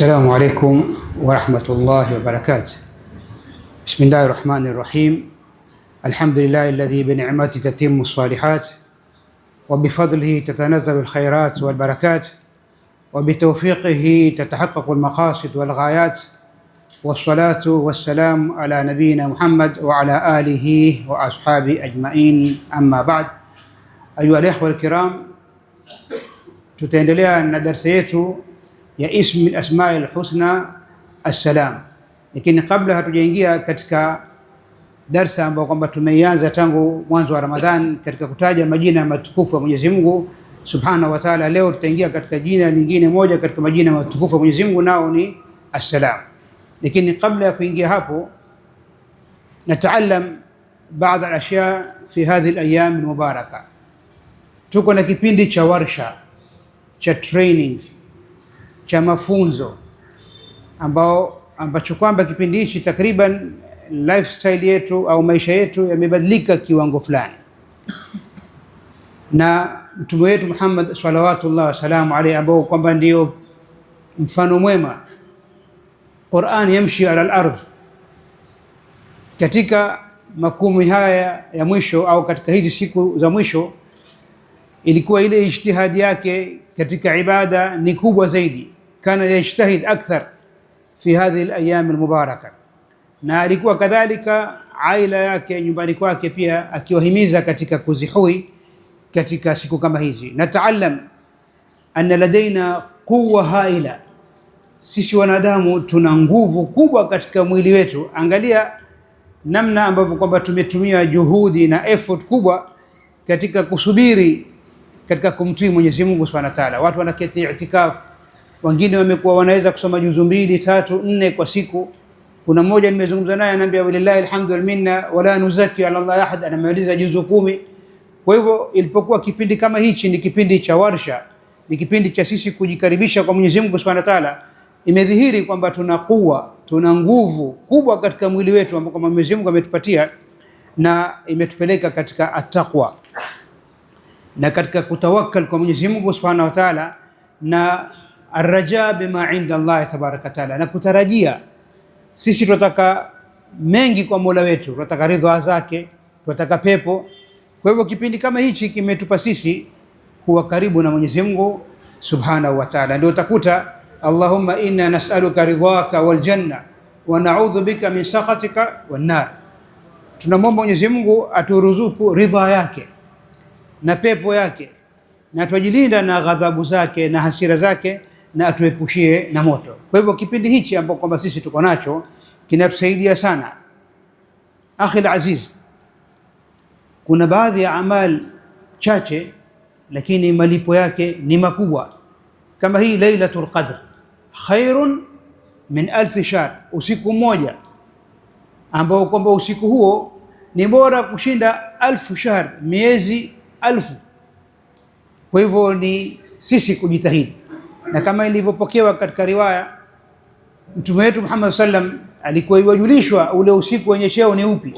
السلام عليكم ورحمة الله وبركاته. بسم الله الرحمن الرحيم. الحمد لله الذي بنعمته تتم الصالحات وبفضله تتنزل الخيرات والبركات وبتوفيقه تتحقق المقاصد والغايات، والصلاة والسلام على نبينا محمد وعلى آله وأصحابه أجمعين. أما بعد، أيها الإخوة الكرام، tutaendelea na darasa yetu ya ismi al-asma al-husna as-salam. Lakini kabla hatujaingia katika darsa ambayo kwamba tumeianza tangu mwanzo wa Ramadhan katika kutaja majina matukufu ya Mwenyezi Mungu Subhanahu wa Ta'ala, leo tutaingia katika jina lingine moja katika majina matukufu ya Mwenyezi Mungu, nao ni as-salam. Lakini kabla ya kuingia hapo, nataallam baadhi ya ashya fi hadhihi al-ayyam al-mubaraka. Tuko na kipindi cha warsha, cha training, cha mafunzo ambacho kwamba kipindi hichi takriban lifestyle yetu au maisha yetu yamebadilika kiwango fulani, na mtume wetu Muhammad salawatullah wasalamu alayhi, ambao kwamba ndio mfano mwema. Qur'an yamshi ala al-ardh. Katika makumi haya ya mwisho au katika hizi siku za mwisho, ilikuwa ile ijtihadi yake katika ibada ni kubwa zaidi. Kana yajtahid akthar fi hadhihi al-ayyam al-mubaraka, na alikuwa kadhalika aila yake nyumbani kwake pia akiwahimiza katika kuzihui katika siku kama hizi. Nataallam anna ladaina quwwa haila, sisi wanadamu tuna nguvu kubwa katika mwili wetu. Angalia namna ambavyo kwamba tumetumia juhudi na effort kubwa katika kusubiri katika kumtii Mwenyezi Mungu Subhanahu wa Ta'ala. Watu wanaketi i'tikaf, wengine wamekuwa wanaweza kusoma juzu 2, 3, 4 kwa siku. Kuna mmoja nimezungumza naye ananiambia walillahi alhamdu wal minna wala nuzaki ala Allah ahad, anamaliza juzu 10. Kwa hivyo ilipokuwa kipindi kama hichi ni kipindi cha warsha, ni kipindi cha sisi kujikaribisha kwa Mwenyezi Mungu Subhanahu wa Ta'ala, imedhihiri kwamba tuna kuwa, tuna nguvu kubwa katika mwili wetu ambao Mwenyezi Mungu ametupatia, na imetupeleka katika attaqwa na katika kutawakkal kwa Mwenyezi Mungu Subhanahu wa Ta'ala, na arraja bima inda Allah tabaraka taala, na kutarajia. Sisi tunataka mengi kwa Mola wetu, tunataka ridha zake, tunataka pepo. Kwa hivyo kipindi kama hichi kimetupa sisi kuwa karibu na Mwenyezi Mungu Subhanahu wa Ta'ala. Ndio utakuta Allahumma inna nas'aluka ridhaka wal janna wa na'udhu bika min sakhatika wan nar. Tunamwomba Mwenyezi Mungu aturuzuku ridha yake na pepo yake, na tujilinda na ghadhabu zake na hasira zake, na atuepushie na moto. Kwa hivyo kipindi hichi ambapo kwamba sisi tuko nacho kinatusaidia sana. Akhi al-aziz, kuna baadhi ya amal chache lakini malipo yake ni makubwa, kama hii Lailatul Qadr, khairun min 1000 shahr, usiku mmoja ambao kwamba usiku huo ni bora kushinda 1000 shahr, miezi 1000. Kwa hivyo ni sisi kujitahidi, na kama ilivyopokewa katika riwaya, mtume wetu Muhammad sallam alikuwa yajulishwa ule usiku wenye cheo ni upi,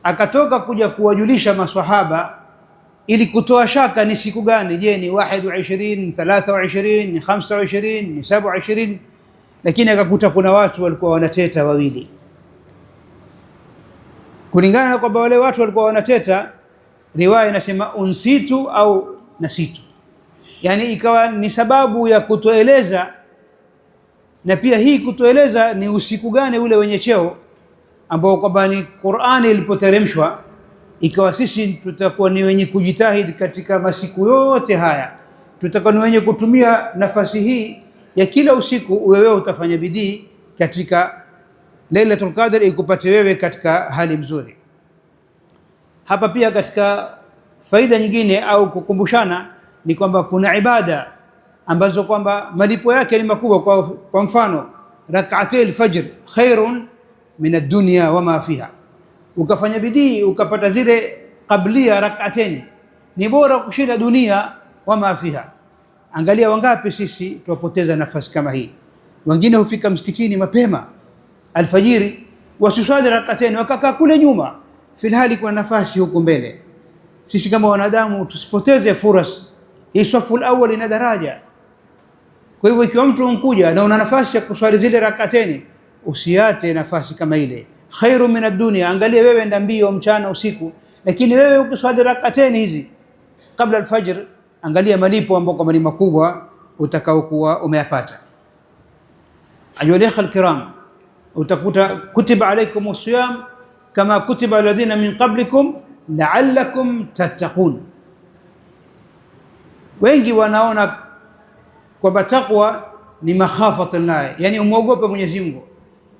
akatoka kuja kuwajulisha maswahaba ili kutoa shaka ni siku gani. Je, ni 21, 23, 25, 27? Lakini akakuta kuna watu walikuwa wanateta wawili, kulingana na kwamba wale watu walikuwa wanateta. Riwaya inasema unsitu au nasitu, yani ikawa ni sababu ya kutoeleza, na pia hii kutoeleza ni usiku gani ule wenye cheo ambao kwamba ni Qur'ani ilipoteremshwa. Ikawa sisi tutakuwa ni wenye kujitahidi katika masiku yote haya, tutakuwa ni wenye kutumia nafasi hii ya kila usiku. Wewe utafanya bidii katika Lailatul Qadr ikupate wewe katika hali mzuri. Hapa pia katika faida nyingine au kukumbushana ni kwamba kuna ibada ambazo kwamba malipo yake ni makubwa. Kwa mfano rak'atul fajr khairun min ad-dunya wama fiha, ukafanya bidii ukapata zile qablia rak'ateni, ni bora kushinda dunia wama fiha. Angalia wangapi sisi tuwapoteza nafasi kama hii. Wengine hufika msikitini mapema alfajiri, wasiswali rak'ateni, wakakaa kule nyuma, filhali kuna nafasi huko mbele. Sisi kama wanadamu tusipoteze fursa hii. Safu al-awwal ina daraja. Kwa hivyo ikiwa mtu unkuja na una nafasi ya kuswali zile rak'ataini, usiate nafasi kama ile. Khairu min ad-dunya, angalia wewe enda mbio mchana usiku, lakini wewe ukiswali rak'ataini hizi kabla al-fajr, angalia malipo ambayo ni makubwa utakaokuwa umeyapata. Ayuha al-kiram, utakuta kutiba alaykumus siyam kama kutiba alladhina min qablikum la'allakum tattaqun. Wengi wanaona kwamba taqwa ni makhafatullah, yani umuogope Mwenyezi Mungu,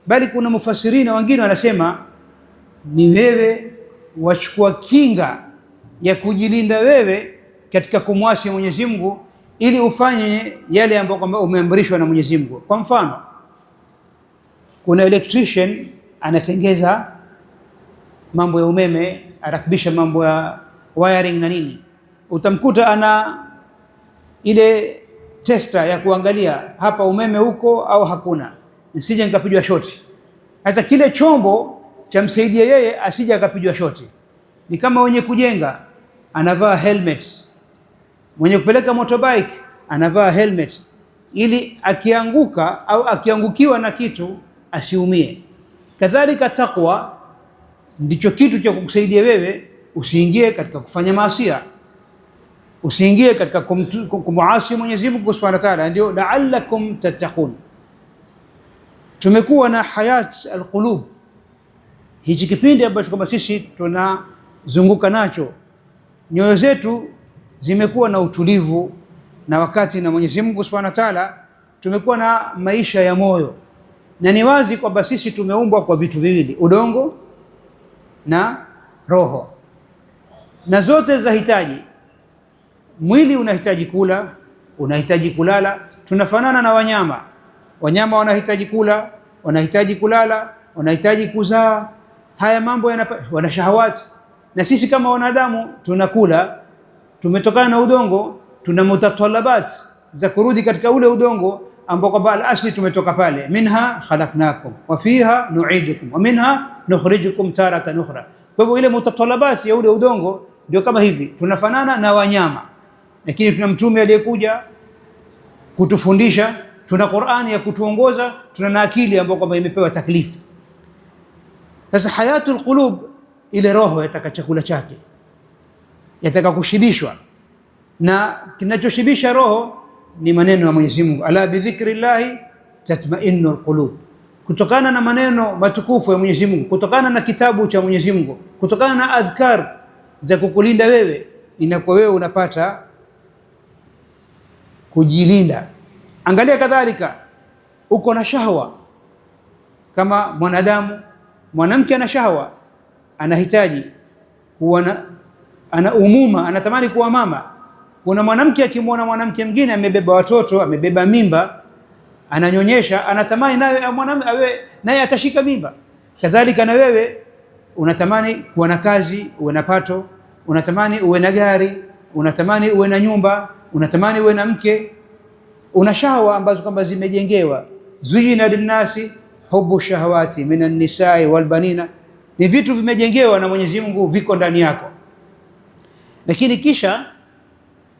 bali kuna mufassirina wengine wanasema ni wewe wachukua kinga ya kujilinda wewe katika kumwasi Mwenyezi Mungu, ili ufanye yale ambayo kwamba umeamrishwa na Mwenyezi Mungu. Kwa mfano, kuna electrician anatengeza mambo ya umeme, arakibisha mambo ya wiring na nini, utamkuta ana ile tester ya kuangalia hapa umeme huko au hakuna, nisije nikapigwa shoti. Hata kile chombo cha msaidia yeye asije akapigwa shoti. Ni kama wenye kujenga anavaa helmet, mwenye kupeleka motorbike anavaa helmet, ili akianguka au akiangukiwa na kitu asiumie. Kadhalika taqwa ndicho kitu cha kukusaidia wewe usiingie katika kufanya maasi, usiingie katika kumuasi Mwenyezi Mungu Subhanahu wa Ta'ala, ndio la'allakum tattaqun. Tumekuwa na hayat alqulub, hichi kipindi ambacho kama sisi tunazunguka nacho, nyoyo zetu zimekuwa na utulivu na wakati na Mwenyezi Mungu Subhanahu wa Ta'ala, tumekuwa na maisha ya moyo, na ni wazi kwamba sisi tumeumbwa kwa vitu viwili, udongo na roho, na zote zahitaji. Mwili unahitaji kula, unahitaji kulala. Tunafanana na wanyama. Wanyama wanahitaji kula, wanahitaji kulala, wanahitaji kuzaa. Haya mambo wana shahawati. Na sisi kama wanadamu tunakula, tumetokana na udongo, tuna mutatalabat za kurudi katika ule udongo ambao kwamba al-asli tumetoka pale. Minha khalaqnakum wa fiha nu'idukum wa minha nukhrijukum taratan ukhra. Kwa hivyo ile mutatalabat ya ule udongo ndio kama hivi, tunafanana na wanyama, lakini tuna mtume aliyekuja kutufundisha, tuna Qur'ani ya kutuongoza, tuna na akili ambayo kwamba imepewa taklifu. Sasa hayatul qulub, ile roho yataka chakula chake, yataka kushibishwa, na kinachoshibisha roho ni maneno ya Mwenyezi Mungu. Ala bi dhikrillahi tatma'innul qulub. Kutokana na maneno matukufu ya Mwenyezi Mungu, kutokana na kitabu cha Mwenyezi Mungu, kutokana na adhkar za kukulinda wewe, inakuwa wewe unapata kujilinda. Angalia kadhalika, uko na shahwa kama mwanadamu. Mwanamke ana shahwa, anahitaji kuwa ana umuma, anatamani kuwa mama. Kuna mwanamke akimwona mwanamke mwingine amebeba watoto, amebeba mimba, ananyonyesha, anatamani naye atashika mimba. Kadhalika na wewe unatamani kuwa na kazi, uwe na pato, unatamani uwe na gari, unatamani uwe na nyumba, unatamani uwe na mke. Una shahwa ambazo kwamba zimejengewa. Zuyina linnasi hubbu shahawati minan nisai wal banina, ni vitu vimejengewa na Mwenyezi Mungu, viko ndani yako. Lakini kisha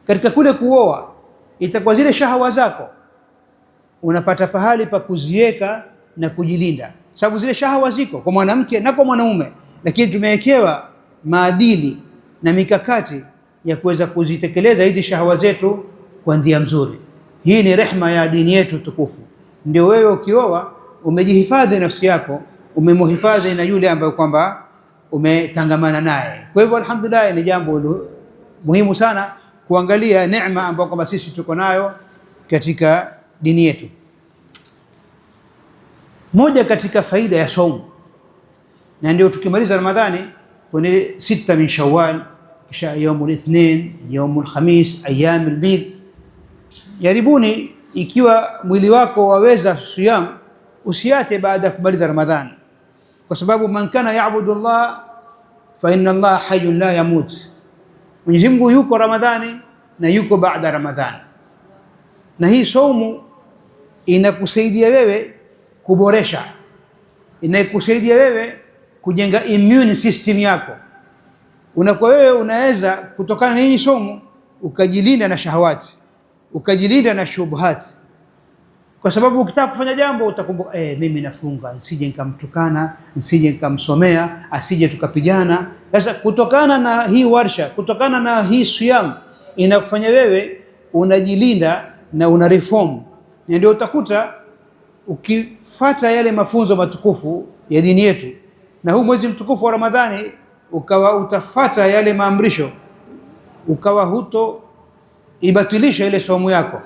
katika kule kuoa, itakuwa zile shahwa zako unapata pahali pa kuziweka na kujilinda, sababu zile shahwa ziko kwa mwanamke na kwa mwanaume, lakini tumewekewa maadili na mikakati ya kuweza kuzitekeleza hizi shahwa zetu kwa njia nzuri. Hii ni rehma ya dini yetu tukufu. Ndio wewe ukioa umejihifadhi nafsi yako, umemhifadhi na yule ambaye kwamba umetangamana naye. Kwa hivyo alhamdulillah, ni jambo muhimu sana kuangalia neema ambayo kwamba sisi tuko nayo katika dini yetu. Moja katika faida ya saumu, na ndio tukimaliza Ramadhani kwenye 6 min Shawwal, kisha yaumul ithnin, yaumul khamis, ayyamul bidh. Jaribuni, ikiwa mwili wako waweza siyam, usiate baada ya kumaliza Ramadhani, kwa sababu man kana ya'budu Allah fa inna Allah hayyun la yamut. Mwenyezi Mungu yuko Ramadhani na yuko baada Ramadhani, na hii saumu inakusaidia wewe kuboresha, inakusaidia wewe kujenga immune system yako. Unakuwa wewe unaweza kutokana na hii saumu ukajilinda na shahawati, ukajilinda na shubhati, kwa sababu ukitaka kufanya jambo utakumbuka, mimi nafunga, nsije nikamtukana, nsije nikamsomea, asije tukapigana. Sasa kutokana na hii warsha, kutokana na hii siyam, inakufanya wewe unajilinda na una reform, na ndio utakuta ukifata yale mafunzo matukufu ya dini yetu, na huu mwezi mtukufu wa Ramadhani ukawa utafata yale maamrisho, ukawa huto ibatilisha ile saumu yako,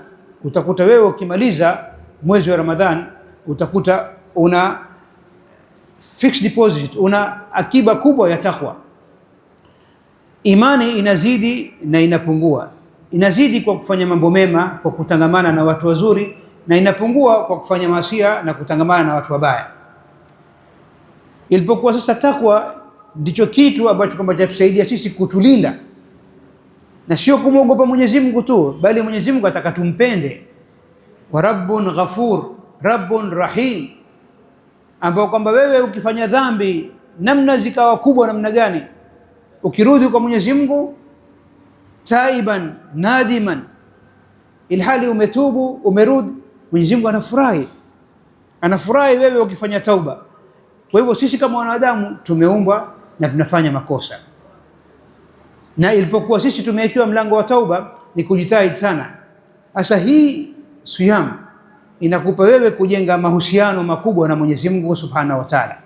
utakuta wewe ukimaliza mwezi wa Ramadhani utakuta una fixed deposit, una akiba kubwa ya takwa. Imani inazidi na inapungua. Inazidi kwa kufanya mambo mema, kwa kutangamana na watu wazuri, na inapungua kwa kufanya maasiya na kutangamana na watu wabaya. Ilipokuwa sasa takwa ndicho kitu ambacho kwamba chatusaidia sisi kutulinda, na sio kumwogopa Mwenyezi Mungu tu, bali Mwenyezi Mungu ataka tumpende. Wa rabbun ghafur, rabbun rahim, ambao kwamba wewe ukifanya dhambi namna zikawa kubwa namna gani, ukirudi kwa Mwenyezi Mungu taiban nadiman, ilhali umetubu umerudi, Mwenyezi Mungu anafurahi, anafurahi wewe ukifanya tauba. Kwa hivyo sisi kama wanadamu tumeumbwa na tunafanya makosa, na ilipokuwa sisi tumewekewa mlango wa tauba ni kujitahidi sana. Sasa hii siyam inakupa wewe kujenga mahusiano makubwa na Mwenyezi Mungu Subhanahu wa Ta'ala.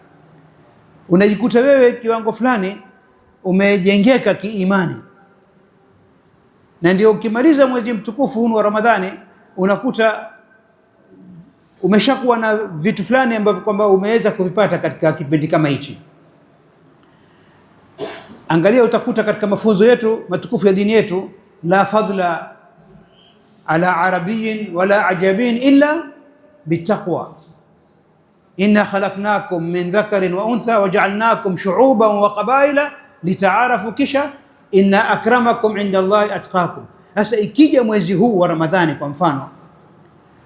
Unajikuta wewe kiwango fulani umejengeka kiimani, na ndio ukimaliza mwezi mtukufu huu wa Ramadhani unakuta umeshakuwa na vitu fulani ambavyo kwamba umeweza kuvipata katika kipindi kama hichi. Angalia, utakuta katika mafunzo yetu matukufu ya dini yetu, la fadla ala arabiyin wala ajabin illa bitaqwa, inna khalaqnakum min dhakarin wa untha waja'alnakum shu'uban wa qabaila litaarafu, kisha inna akramakum inda Allahi atqakum. Sasa ikija mwezi huu wa Ramadhani kwa mfano,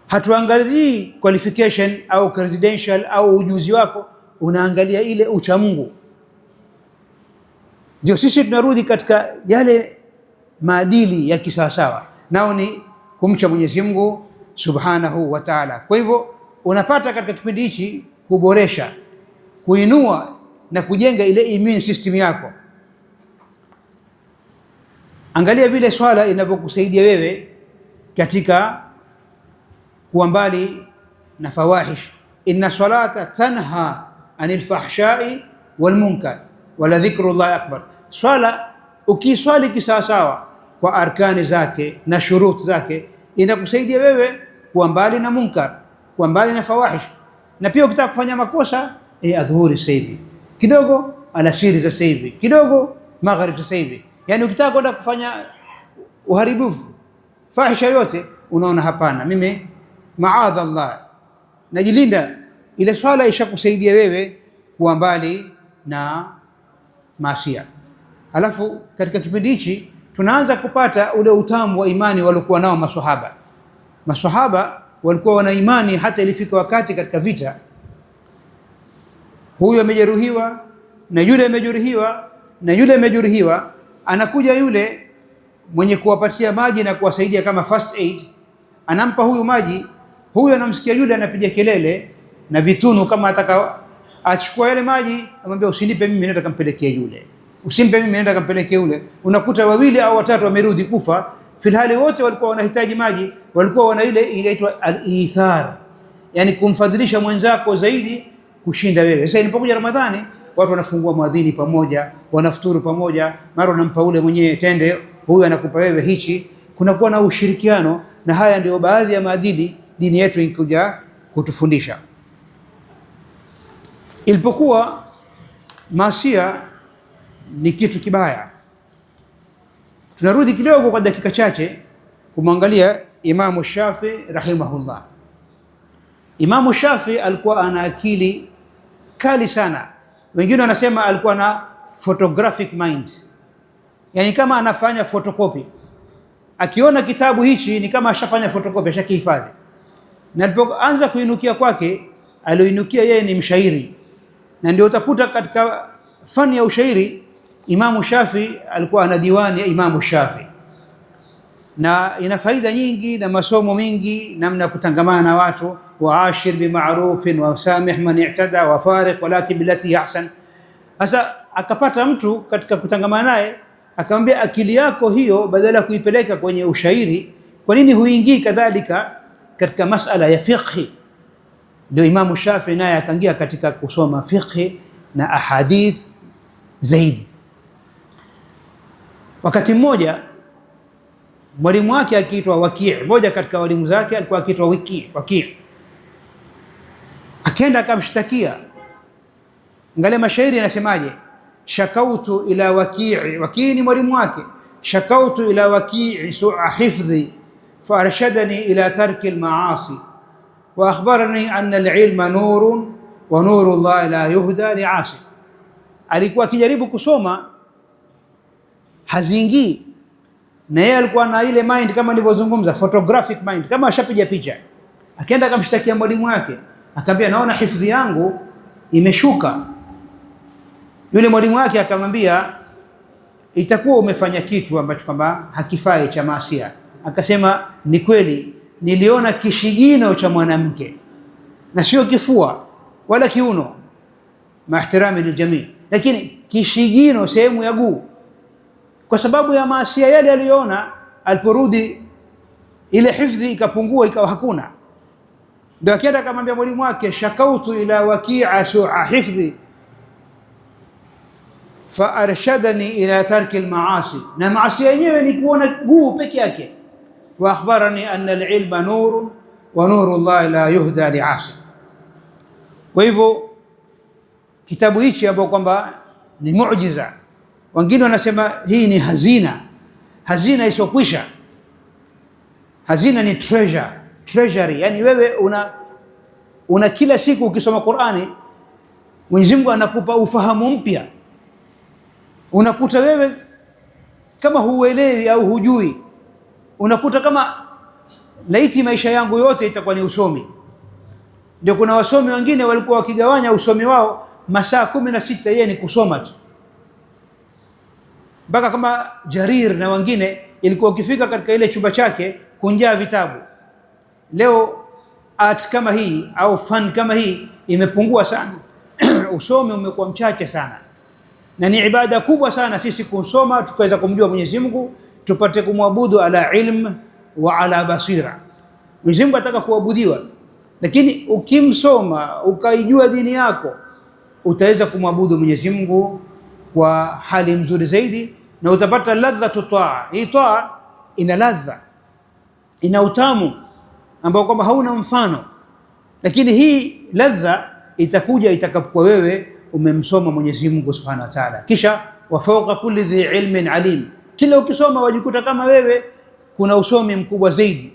hatuangalii qualification au credential au ujuzi wako, unaangalia ile ucha Mungu. Ndio sisi tunarudi katika yale maadili ya kisawasawa, nao ni kumcha Mwenyezi Mungu Subhanahu wa Ta'ala. Kwa hivyo unapata katika kipindi hichi kuboresha, kuinua na kujenga ile immune system yako. Angalia vile swala inavyokusaidia wewe katika kuwa mbali na fawahish. Inna salata tanha anil fahshai wal munkar wala dhikrullahi akbar. Swala ukiswali kisawasawa kwa arkani zake na shurut zake, inakusaidia wewe kuwa mbali na munkar, kuwa mbali na fawahish. Na pia ukitaka kufanya makosa, adhuhuri sasa hivi kidogo, alasiri sasa hivi kidogo, maghrib sasa hivi. Yani ukitaka kwenda kufanya uharibifu, fahisha yote, unaona hapana, mimi maadha Allah najilinda, ile swala ishakusaidia wewe kuwa mbali na maasiya. Alafu katika kipindi hichi tunaanza kupata ule utamu wa imani waliokuwa nao maswahaba. Maswahaba walikuwa wana imani hata ilifika wakati katika vita, huyu amejeruhiwa na yule amejeruhiwa na yule amejeruhiwa, anakuja yule mwenye kuwapatia maji na kuwasaidia kama first aid, anampa huyu maji, huyu anamsikia yule anapiga kelele na vitunu, kama ataka achukua yale maji, amwambia usinipe mimi, nenda kampelekea yule, usimpe mimi, nenda kampelekea yule. Unakuta wawili au watatu wamerudi kufa, filhali wote walikuwa wanahitaji maji, walikuwa wana ile inaitwa al-ithar, yani kumfadhilisha mwenzako zaidi kushinda wewe. Sasa ilipokuja Ramadhani, watu wanafungua mwadhini pamoja, wanafuturu pamoja, mara unampa ule mwenyewe tende, huyu anakupa wewe hichi, kunakuwa na ushirikiano. Na haya ndio baadhi ya maadili dini yetu inkuja kutufundisha. Ilipokuwa maasiya ni kitu kibaya, tunarudi kidogo kwa dakika chache kumwangalia Imamu Shafi rahimahullah. Imamu Shafi alikuwa ana akili kali sana. Wengine wanasema alikuwa na photographic mind, yani kama anafanya photocopy. Akiona kitabu hichi ni kama ashafanya photocopy, ashakihifadhi. Na alipoanza kuinukia kwake, alioinukia yeye ni mshairi, na ndio utakuta katika fani ya ushairi Imamu Shafi alikuwa ana diwani ya Imamu Shafi. na ina faida nyingi na masomo mengi, namna ya kutangamana na watu. Waashir bima'rufin wa samih man i'tada wa fariq walakin billati ahsan. Sasa akapata mtu katika kutangamana naye akamwambia, akili yako hiyo badala ya kuipeleka kwenye ushairi, kwa nini huingii kadhalika katika masala ya fiqh? Ndio Imamu Shafi naye akaingia katika kusoma fiqh na ahadith zaidi. Wakati mmoja mwalimu wake akiitwa Waki', mmoja katika walimu zake alikuwa akiitwa Waki', akaenda akamshtakia. Angalia mashairi yanasemaje: shakautu ila Waki', Waki' ni mwalimu wake. Shakautu ila Waki' su'a hifdhi fa arshadani ila tarki al-ma'asi wa akhbarani anna al-ilma nurun wa nuru Allah la yuhda li'asi. Alikuwa akijaribu kusoma haziingii, na yeye alikuwa na ile mind kama nilivyozungumza, photographic mind, kama ashapiga picha. Akaenda akamshtakia mwalimu wake, akamwambia naona hifadhi yangu imeshuka. Yule mwalimu wake akamwambia, itakuwa umefanya kitu ambacho kwamba hakifai cha maasiya. Akasema, ni kweli niliona kishigino cha mwanamke na sio kifua wala kiuno, mahtirami liljamii, lakini kishigino, sehemu ya guu, kwa sababu ya maasiya yale aliyoona. Aliporudi ile hifadhi ikapungua, ikawa hakuna. Ndio akaenda akamwambia mwalimu wake, shakautu ila Waki'a su'a hifdhi fa arshadani ila tarki al-ma'asi, na maasi yenyewe ni kuona guu peke yake. Wa akhbarani anna al-ilma nurun wa nuru Allah la yuhda li'asi. Kwa hivyo kitabu hichi ambapo kwamba ni muujiza, wengine wanasema hii ni hazina, hazina isiyokwisha. Hazina ni treasury, yani wewe una kila siku ukisoma Qur'ani, Mwenyezi Mungu anakupa ufahamu mpya. Unakuta wewe kama huelewi au hujui, unakuta kama laiti maisha yangu yote itakuwa ni usomi. Ndio kuna wasomi wengine walikuwa wakigawanya usomi wao masaa 16, yeye ni kusoma tu, mpaka kama Jarir na wengine ilikuwa ukifika katika ile chumba chake kunjaa vitabu. Leo art kama hii au fan kama hii imepungua sana. Usomi umekuwa mchache sana, na ni ibada kubwa sana sisi kusoma tukaweza kumjua Mwenyezi Mungu, tupate kumwabudu ala ilm wa ala basira. Mwenyezi Mungu ataka kuabudiwa, lakini ukimsoma ukaijua dini yako utaweza kumwabudu Mwenyezi Mungu kwa hali nzuri zaidi, na utapata ladha taa. Hii taa ina ladha, ina utamu ambao kwamba hauna mfano, lakini hii ladha itakuja itakapokuwa wewe umemsoma Mwenyezi Mungu Subhanahu wa Ta'ala. Kisha wa fawqa kulli dhi ilmin alim, kila ukisoma wajikuta kama wewe kuna usomi mkubwa zaidi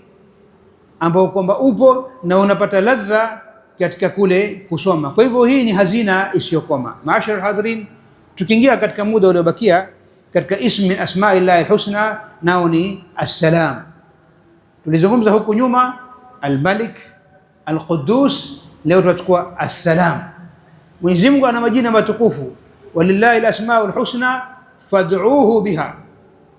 ambao kwamba upo na unapata ladha katika kule kusoma. Kwa hivyo hii ni hazina isiyokoma. Maashara alhadhirin, tukiingia katika muda uliobakia katika ismi min asma'illahi alhusna, nao ni assalam. Tulizungumza huku nyuma almalik, alquddus, leo tutachukua assalam. Mwenyezi Mungu ana majina matukufu, walillahi alasmaul husna fad'uuhu biha.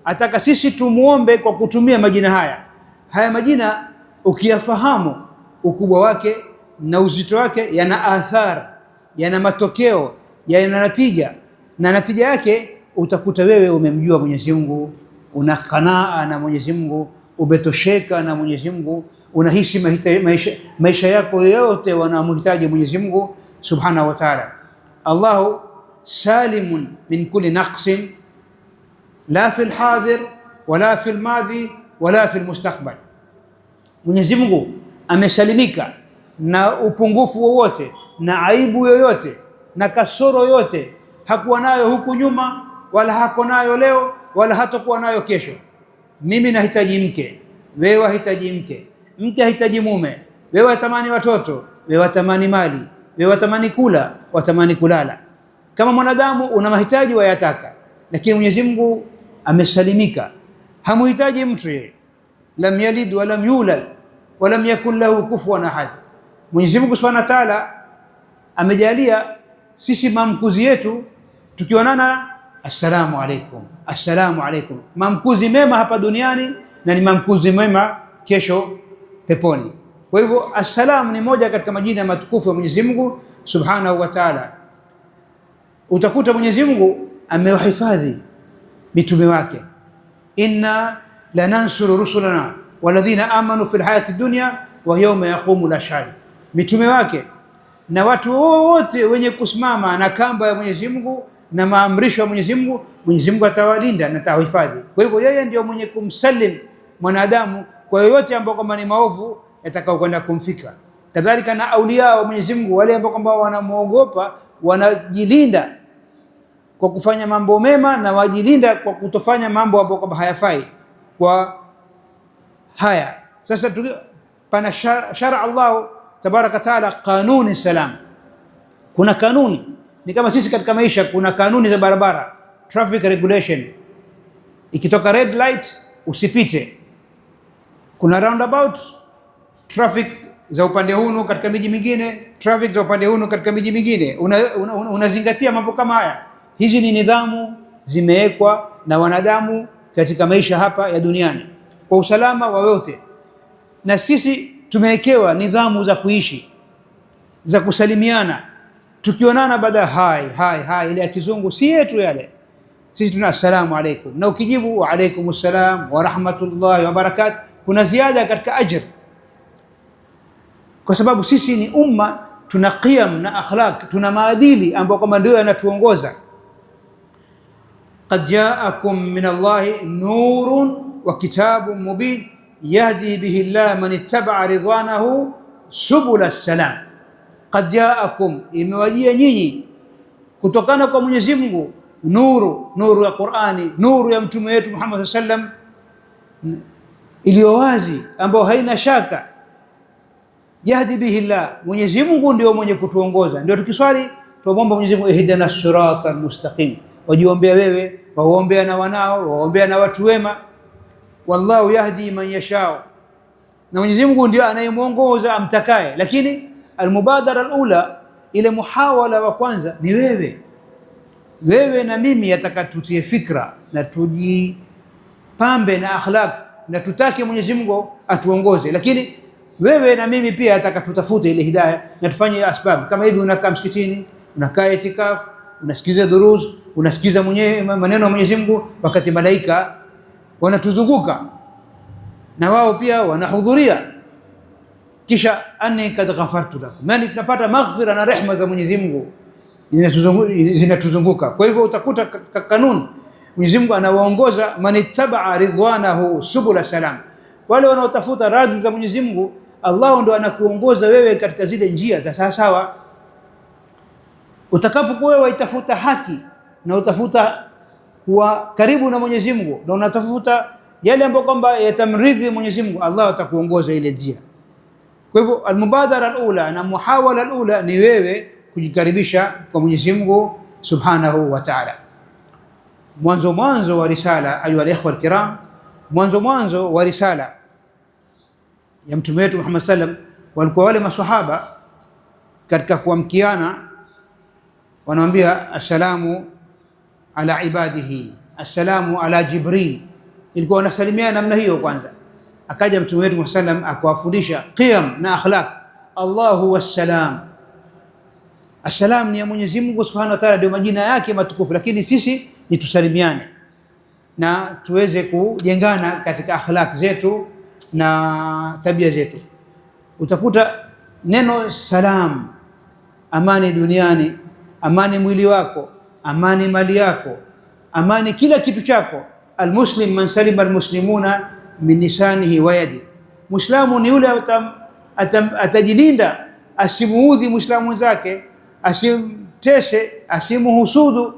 Ataka sisi tumuombe kwa kutumia majina haya. Haya majina ukiyafahamu ukubwa wake na uzito wake, yana athar, yana matokeo, yana natija, na natija yake utakuta wewe umemjua Mwenyezi Mungu, una qanaa na Mwenyezi Mungu, umetosheka na Mwenyezi Mungu, unahisi maisha yako yote wanamhitaji Mwenyezi Mungu Subhanahu wa Ta'ala. Allahu salimun min kulli naqsin la fi alhadir wala fi almadhi wala fi almustaqbal. Mwenyezi Mungu amesalimika na upungufu wowote na aibu yoyote na kasoro yote, hakuwa nayo huku nyuma wala hako nayo leo wala hatakuwa nayo kesho. Mimi nahitaji mke, wewe wahitaji mke, mke hahitaji mume, wewe watamani watoto, wewe watamani mali, wewe watamani kula, watamani kulala. Kama mwanadamu una mahitaji wayataka, lakini Mwenyezi Mungu amesalimika, hamuhitaji mtu yeye. Lam yalid wa lam yulad wa lam yakun lahu kufuwan ahad. Mwenyezi Mungu Subhanahu wa Ta'ala amejalia sisi mamkuzi yetu tukionana assalamu alaikum, assalamu alaikum, mamkuzi mema hapa duniani na ni mamkuzi mwema kesho peponi. Kwa hivyo assalam ni moja katika majina matukufu ya Mwenyezi Mungu Subhanahu wa Ta'ala. Utakuta Mwenyezi Mungu amewahifadhi mitume wake, inna lanansuru rusulana walladhina amanu fil hayati dunya wa yawma yaqumu al-ashhad. Mitume wake na watu wote wenye kusimama na kamba ya Mwenyezi Mungu na maamrisho ya Mwenyezi Mungu, Mwenyezi Mungu atawalinda na atawahifadhi. Kwa hivyo yeye ndio mwenye kumsalim mwanadamu kwa yoyote ambao kama ni maovu yatakao kwenda kumfika. Kadhalika na aulia wa Mwenyezi Mungu, wale ambao kwamba wanamuogopa, wanajilinda kwa kufanya mambo mema na wajilinda kwa kutofanya mambo ambayo kwamba hayafai. Kwa haya sasa pana shara Allah tabaraka taala kanuni salam. Kuna kanuni, ni kama sisi katika maisha kuna kanuni za barabara, traffic regulation. Ikitoka red light usipite. Kuna roundabout, traffic za upande huu katika miji mingine, traffic za upande huu katika miji mingine. Unazingatia mambo kama haya. Hizi ni nidhamu zimewekwa na wanadamu katika maisha hapa ya duniani kwa usalama wa wote, na sisi tumewekewa nidhamu za kuishi, za kusalimiana, tukionana baada hai ile ya kizungu si yetu yale. Sisi tuna assalamu alaikum, na ukijibu wa alaikumus salam wa rahmatullahi wa barakatuh, kuna ziada katika ajr, kwa sababu sisi ni umma, tuna qiyam na akhlaq, tuna maadili ambayo kama ndio yanatuongoza. Qad jaakum min Allahi nurun wa kitabun mubin yahdi bihi Allah man ittaba'a ridwanahu subula salam. Qad jaakum, imewajia nyinyi kutokana kwa Mwenyezi Mungu nuru ya Qur'ani, nuru ya mtume wetu Muhammad sallallahu alaihi wasallam iliyo wazi ambayo haina shaka. Yahdi bihi Allah, Mwenyezi Mungu ndio mwenye kutuongoza. Ndio tukiswali tuomba Mwenyezi Mungu ihdina siratal mustaqim, wajiombea wewe, waombea na wanao, waombea na watu wema. Wallahu yahdi man yashao, na Mwenyezi Mungu ndio anayemuongoza amtakaye. Lakini almubadara alula, ile muhawala wa kwanza ni wewe na mimi, atakatutie fikra na tujipambe na akhlaq na tutake Mwenyezi Mungu atuongoze. Lakini wewe na mimi pia atakatutafute ile hidayah na tufanye asbab. Kama hivi unakaa msikitini, unakaa itikaf, unasikiza durus, unasikiza maneno ya Mwenyezi Mungu, wakati malaika wanatuzunguka na wao pia wanahudhuria, kisha anni kad ghafartu lakum, yani tunapata maghfira na rehema za Mwenyezi Mungu zinatuzunguka. Kwa hivyo utakuta kanuni Mwenyezi Mungu anawaongoza man ittaba'a ridwanahu subula salam, wale wanaotafuta radhi za Mwenyezi Mungu, Allah ndo anakuongoza wewe katika zile njia za sawa sawa. Utakapokuwa waitafuta haki na utafuta kuwa karibu na Mwenyezi Mungu na unatafuta yale ambayo kwamba yatamridhi Mwenyezi Mungu, Allah atakuongoza ile njia. Kwa hivyo almubadara alula na muhawala alula ni wewe kujikaribisha kwa Mwenyezi Mungu Subhanahu wa Ta'ala. Mwanzo wa risala, ayu alikhwa alkiram, mwanzo wa risala ya mtume wetu Muhammad sallam, walikuwa wale maswahaba katika kuamkiana wanamwambia assalamu ala ibadihi, assalamu ala Jibril. Ilikuwa wanasalimiana namna hiyo kwanza. Akaja mtume wetu Muhammad sallam akawafundisha qiyam na akhlaq. Allahu wassalam, assalam ni ya Mwenyezi Mungu Subhanahu wa Ta'ala, ndio majina yake matukufu, lakini sisi ni tusalimiane na tuweze kujengana katika akhlaq zetu na tabia zetu. Utakuta neno salam, amani duniani, amani mwili wako, amani mali yako, amani kila kitu chako. Almuslim man salima almuslimuna min lisanihi wa yadi, Muislamu ni yule atajilinda asimuudhi Muislamu mwenzake, asimtese, asimuhusudu.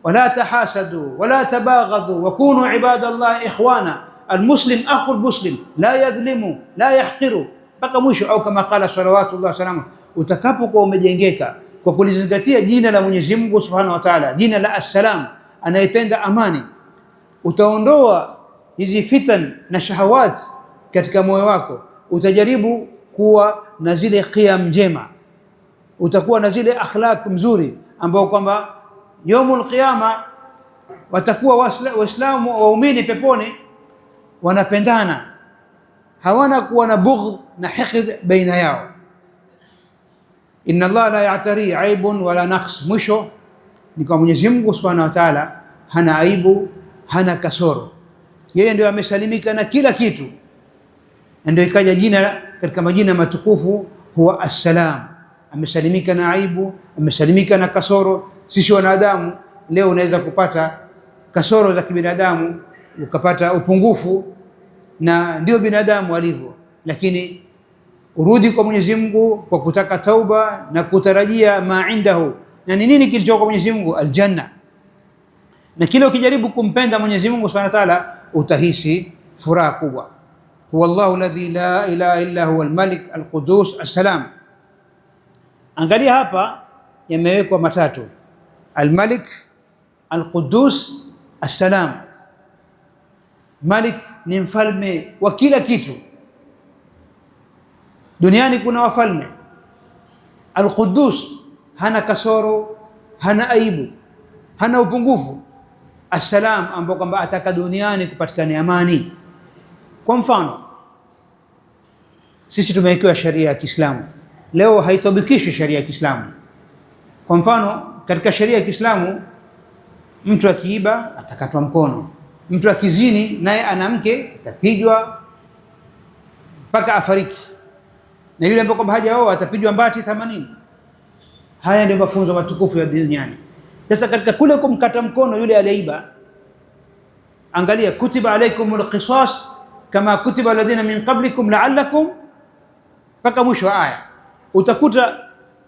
Wala tahasadu wala tabaghadhu wa kunu ibadallahi ikhwana, almuslim akhul muslim la yadhlimu la yahqiru, mpaka mwisho. Au kama qala salawatullah salamu. Utakapokuwa umejengeka kwa kulizingatia jina la Mwenyezi Mungu Subhanahu wa Ta'ala, jina la assalam, anayependa amani, utaondoa hizi fitan na shahawat katika moyo wako. Utajaribu kuwa na zile qiyam njema, utakuwa na zile akhlaq mzuri ambao kwamba yaumul qiyama watakuwa Waislamu waumini peponi wanapendana, hawana kuwa na bughdh na hiqd baina yao. Inna Allah la ya'tari aibun wala naqs. Mwisho ni kwa Mwenyezi Mungu Subhanahu wa Ta'ala hana aibu, hana kasoro, yeye ndio amesalimika na kila kitu, ndio ikaja jina katika majina matukufu huwa Assalam. Amesalimika na aibu, amesalimika na kasoro. Sisi wanadamu leo unaweza kupata kasoro za kibinadamu, ukapata upungufu, na ndio binadamu walivyo, lakini urudi kwa Mwenyezi Mungu kwa kutaka tauba na kutarajia ma indahu. Na ni nini kilicho kwa Mwenyezi Mungu? Aljanna. Na kila ukijaribu kumpenda Mwenyezi Mungu Subhanahu wa Ta'ala utahisi furaha kubwa. Huwa Allahu alladhi la ilaha illa huwa al-Malik al-Qudus as-Salam. Angalia hapa yamewekwa matatu: al-Malik, al-Qudus, as-Salam. Malik ni mfalme wa kila kitu duniani, kuna wafalme. Al-Qudus hana kasoro, hana aibu, hana upungufu. Assalam, ambao kwamba ataka duniani kupatikana amani. Kwa mfano, sisi tumewekewa sharia ya Kiislamu, leo haitabikishwi sharia ya Kiislamu. Kwa mfano, katika sharia ya Kiislamu mtu akiiba atakatwa mkono, mtu akizini naye ana mke atapigwa mpaka afariki, na yule ambaye kwamba hajaoa atapigwa mbati 80. Haya ndio mafunzo matukufu ya duniani. Sasa katika kule kumkata mkono yule aliyeiba, angalia, kutiba alaykumul qisas kama kutiba alladhina min qablikum la'allakum, mpaka mwisho wa aya.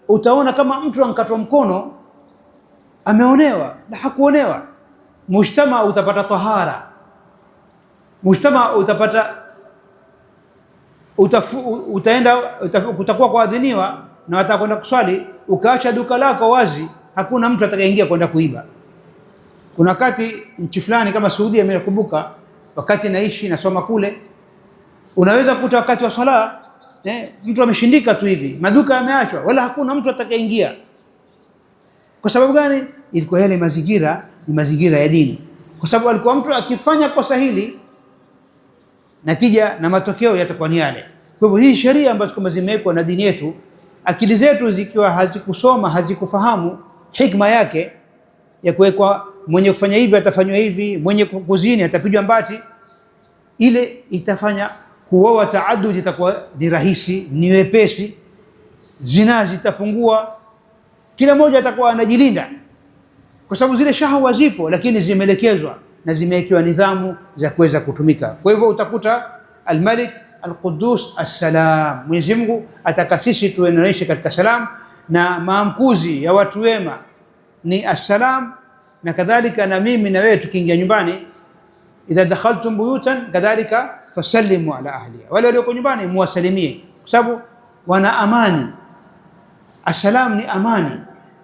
Utaona kama mtu ankatwa mkono ameonewa na hakuonewa, mujtama utapata tahara, mujtama utakuwa kuadhiniwa na watakwenda kuswali, ukaacha duka lako wazi, hakuna mtu atakayeingia kwenda kuiba. Kuna wakati nchi fulani kama Saudi, nimekumbuka wakati naishi nasoma kule, unaweza kukuta wakati wa swala mtu ameshindika tu hivi, maduka yameachwa, wala hakuna mtu atakayeingia. Kwa sababu gani? Ilikuwa yale mazingira ni mazingira ya dini, kwa sababu alikuwa mtu akifanya kosa hili, natija na matokeo yatakuwa ni yale. Kwa hivyo hii sheria ambazo kama zimewekwa na dini yetu, akili zetu zikiwa hazikusoma, hazikufahamu hikma yake ya kuwekwa, mwenye kufanya hivi atafanywa hivi, mwenye kuzini atapigwa mbati, ile itafanya kuoa taadud itakuwa ni rahisi, ni wepesi, zina zitapungua, kila mmoja atakuwa anajilinda, kwa sababu zile shahwa zipo, lakini zimeelekezwa na zimewekewa nidhamu za kuweza kutumika. Kwa hivyo utakuta al-Malik, al-Qudus, as-Salam. Mwenyezi Mungu ataka sisi tuenaishi katika salam, na maamkuzi ya watu wema ni as-salam. Na kadhalika na mimi na wewe tukiingia nyumbani, idha dakhaltum buyutan kadhalika fasallimu ala ahliha, wale walioko nyumbani muwasalimie, kwa sababu wana amani. As-salam ni amani,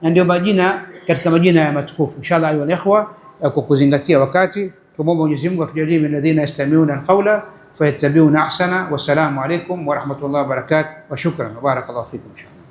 na ndio majina katika majina ya matukufu. Inshallah ayu ikhwa, kwa kuzingatia wakati, tumomba Mwenyezi Mungu atujalie min alladhina yastami'una alqawla fayattabi'una ahsana. Wassalamu alaykum wa rahmatullahi wa barakatuh wa shukran wa barakallahu fikum.